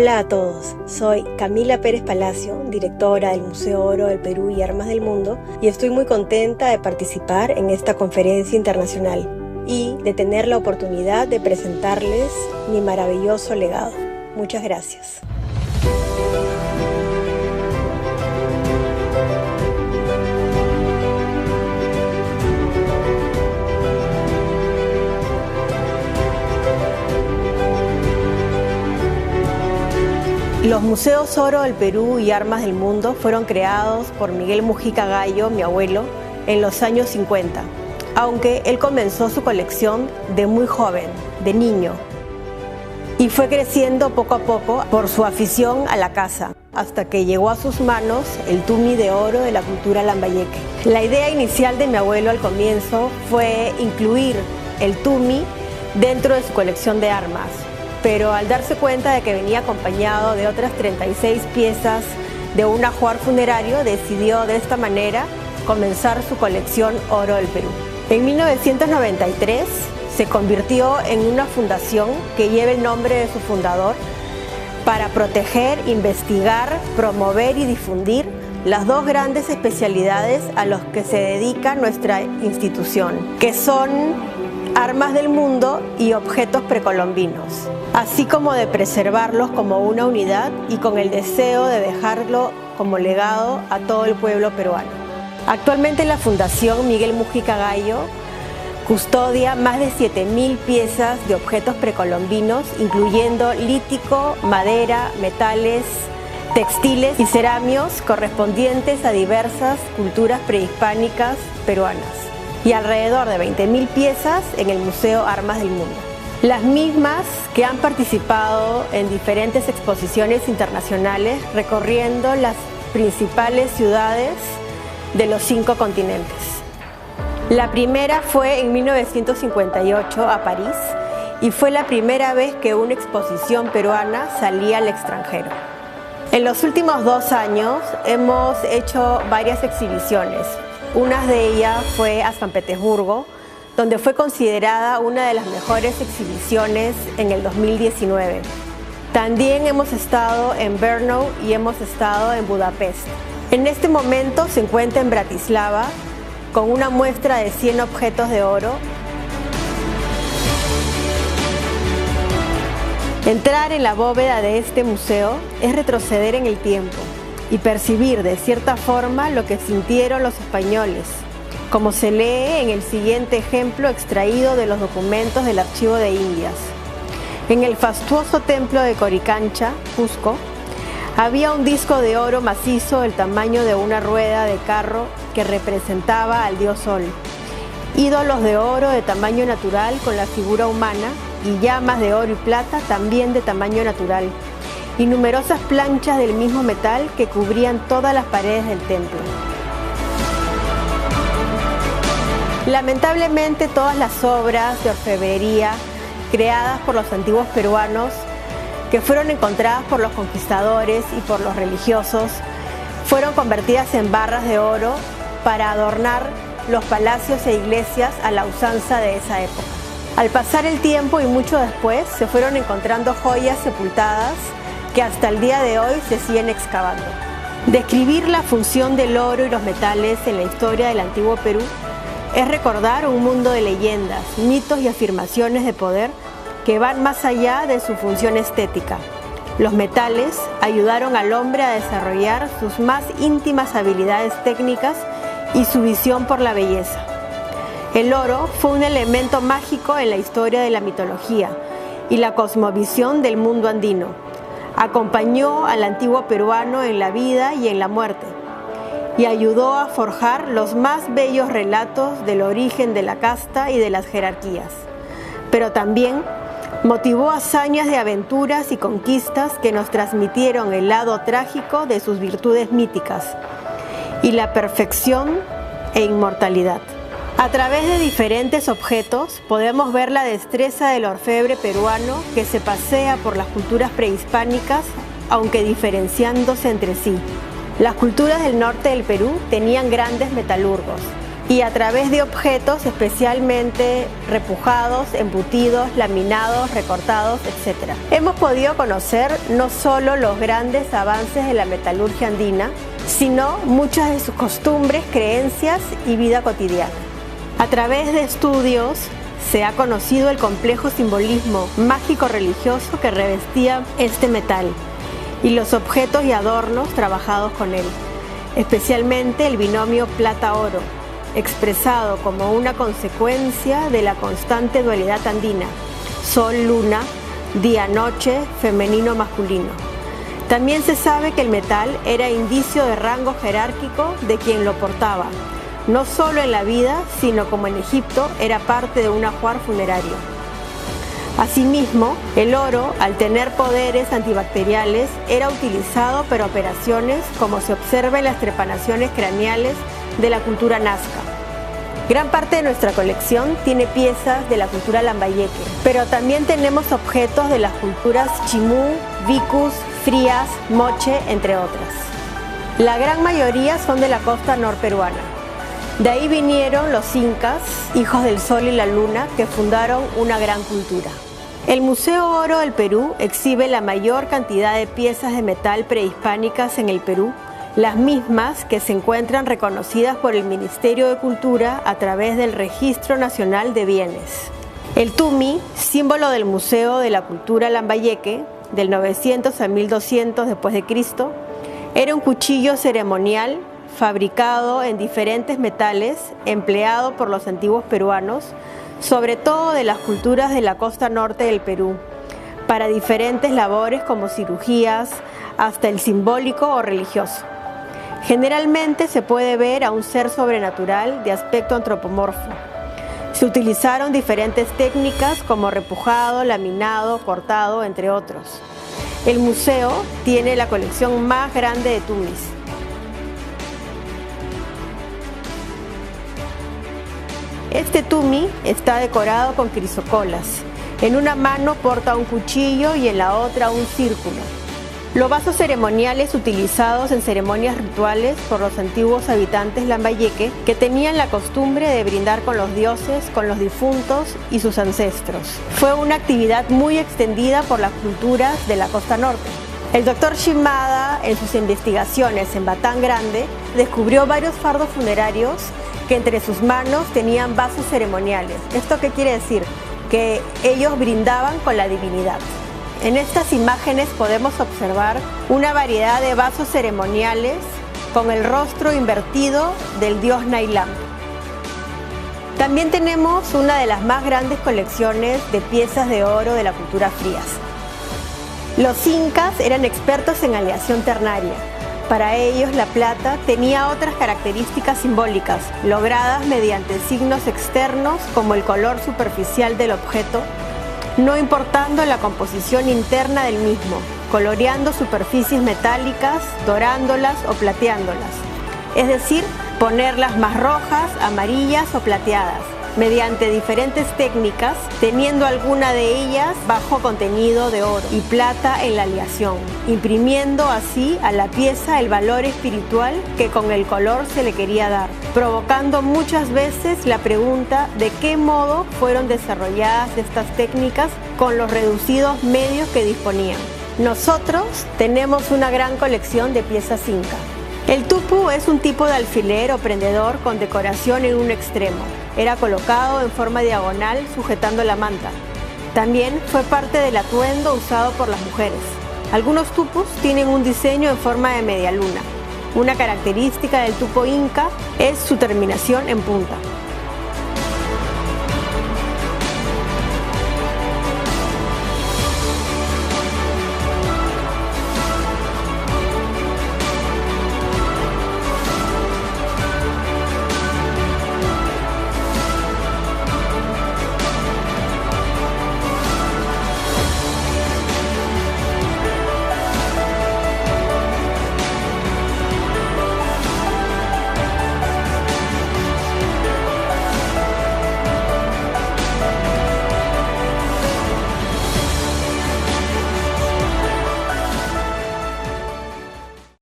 Hola a todos, soy Camila Pérez Palacio, directora del Museo Oro del Perú y Armas del Mundo, y estoy muy contenta de participar en esta conferencia internacional y de tener la oportunidad de presentarles mi maravilloso legado. Muchas gracias. Los Museos Oro del Perú y Armas del Mundo fueron creados por Miguel Mujica Gallo, mi abuelo, en los años 50, aunque él comenzó su colección de muy joven, de niño, y fue creciendo poco a poco por su afición a la caza, hasta que llegó a sus manos el tumi de oro de la cultura lambayeque. La idea inicial de mi abuelo al comienzo fue incluir el tumi dentro de su colección de armas, pero al darse cuenta de que venía acompañado de otras 36 piezas de un ajuar funerario, decidió de esta manera comenzar su colección Oro del Perú. En 1993 se convirtió en una fundación que lleva el nombre de su fundador para proteger, investigar, promover y difundir las dos grandes especialidades a las que se dedica nuestra institución, que son armas del mundo y objetos precolombinos, así como de preservarlos como una unidad y con el deseo de dejarlo como legado a todo el pueblo peruano. Actualmente la Fundación Miguel Mujica Gallo custodia más de 7.000 piezas de objetos precolombinos, incluyendo lítico, madera, metales, textiles y cerámicos correspondientes a diversas culturas prehispánicas peruanas, y alrededor de 20.000 piezas en el Museo Armas del Mundo. Las mismas que han participado en diferentes exposiciones internacionales recorriendo las principales ciudades de los 5 continentes. La primera fue en 1958 a París y fue la primera vez que una exposición peruana salía al extranjero. En los últimos 2 años hemos hecho varias exhibiciones. Una de ellas fue a San Petersburgo, donde fue considerada una de las mejores exhibiciones en el 2019. También hemos estado en Brno y hemos estado en Budapest. En este momento se encuentra en Bratislava con una muestra de 100 objetos de oro. Entrar en la bóveda de este museo es retroceder en el tiempo y percibir de cierta forma lo que sintieron los españoles, como se lee en el siguiente ejemplo extraído de los documentos del Archivo de Indias. En el fastuoso templo de Coricancha, Cusco, había un disco de oro macizo del tamaño de una rueda de carro que representaba al dios Sol, ídolos de oro de tamaño natural con la figura humana y llamas de oro y plata también de tamaño natural, y numerosas planchas del mismo metal que cubrían todas las paredes del templo. Lamentablemente, todas las obras de orfebrería creadas por los antiguos peruanos, que fueron encontradas por los conquistadores y por los religiosos, fueron convertidas en barras de oro para adornar los palacios e iglesias a la usanza de esa época. Al pasar el tiempo y mucho después, se fueron encontrando joyas sepultadas que hasta el día de hoy se siguen excavando. Describir la función del oro y los metales en la historia del antiguo Perú es recordar un mundo de leyendas, mitos y afirmaciones de poder que van más allá de su función estética. Los metales ayudaron al hombre a desarrollar sus más íntimas habilidades técnicas y su visión por la belleza. El oro fue un elemento mágico en la historia de la mitología y la cosmovisión del mundo andino. Acompañó al antiguo peruano en la vida y en la muerte, y ayudó a forjar los más bellos relatos del origen de la casta y de las jerarquías. Pero también motivó hazañas de aventuras y conquistas que nos transmitieron el lado trágico de sus virtudes míticas y la perfección e inmortalidad. A través de diferentes objetos podemos ver la destreza del orfebre peruano que se pasea por las culturas prehispánicas, aunque diferenciándose entre sí. Las culturas del norte del Perú tenían grandes metalurgos, y a través de objetos especialmente repujados, embutidos, laminados, recortados, etc. Hemos podido conocer no solo los grandes avances de la metalurgia andina, sino muchas de sus costumbres, creencias y vida cotidiana. A través de estudios se ha conocido el complejo simbolismo mágico-religioso que revestía este metal y los objetos y adornos trabajados con él, especialmente el binomio plata-oro, expresado como una consecuencia de la constante dualidad andina, sol-luna, día-noche, femenino-masculino. También se sabe que el metal era indicio de rango jerárquico de quien lo portaba, no solo en la vida, sino como en Egipto era parte de un ajuar funerario. Asimismo, el oro, al tener poderes antibacteriales, era utilizado para operaciones como se observa en las trepanaciones craneales de la cultura nazca. Gran parte de nuestra colección tiene piezas de la cultura lambayeque, pero también tenemos objetos de las culturas chimú, vicus, frías, moche, entre otras. La gran mayoría son de la costa norperuana. De ahí vinieron los incas, hijos del sol y la luna, que fundaron una gran cultura. El Museo Oro del Perú exhibe la mayor cantidad de piezas de metal prehispánicas en el Perú, las mismas que se encuentran reconocidas por el Ministerio de Cultura a través del Registro Nacional de Bienes. El tumi, símbolo del Museo de la Cultura Lambayeque, del 900 a 1200 después de Cristo, era un cuchillo ceremonial fabricado en diferentes metales, empleado por los antiguos peruanos, sobre todo de las culturas de la costa norte del Perú, para diferentes labores como cirugías, hasta el simbólico o religioso. Generalmente se puede ver a un ser sobrenatural de aspecto antropomorfo. Se utilizaron diferentes técnicas como repujado, laminado, cortado, entre otros. El museo tiene la colección más grande de tumis. Este tumi está decorado con crisocolas. En una mano porta un cuchillo y en la otra un círculo. Los vasos ceremoniales utilizados en ceremonias rituales por los antiguos habitantes lambayeque que tenían la costumbre de brindar con los dioses, con los difuntos y sus ancestros. Fue una actividad muy extendida por las culturas de la costa norte. El doctor Shimada, en sus investigaciones en Batán Grande, descubrió varios fardos funerarios que entre sus manos tenían vasos ceremoniales. ¿Esto qué quiere decir? Que ellos brindaban con la divinidad. En estas imágenes podemos observar una variedad de vasos ceremoniales con el rostro invertido del dios Nailam. También tenemos una de las más grandes colecciones de piezas de oro de la cultura frías. Los incas eran expertos en aleación ternaria. Para ellos la plata tenía otras características simbólicas, logradas mediante signos externos como el color superficial del objeto, no importando la composición interna del mismo, coloreando superficies metálicas, dorándolas o plateándolas, es decir, ponerlas más rojas, amarillas o plateadas, mediante diferentes técnicas, teniendo alguna de ellas bajo contenido de oro y plata en la aleación, imprimiendo así a la pieza el valor espiritual que con el color se le quería dar, provocando muchas veces la pregunta de qué modo fueron desarrolladas estas técnicas con los reducidos medios que disponían. Nosotros tenemos una gran colección de piezas inca. El tupu es un tipo de alfiler o prendedor con decoración en un extremo. Era colocado en forma diagonal sujetando la manta. También fue parte del atuendo usado por las mujeres. Algunos tupus tienen un diseño en forma de media luna. Una característica del tupo inca es su terminación en punta.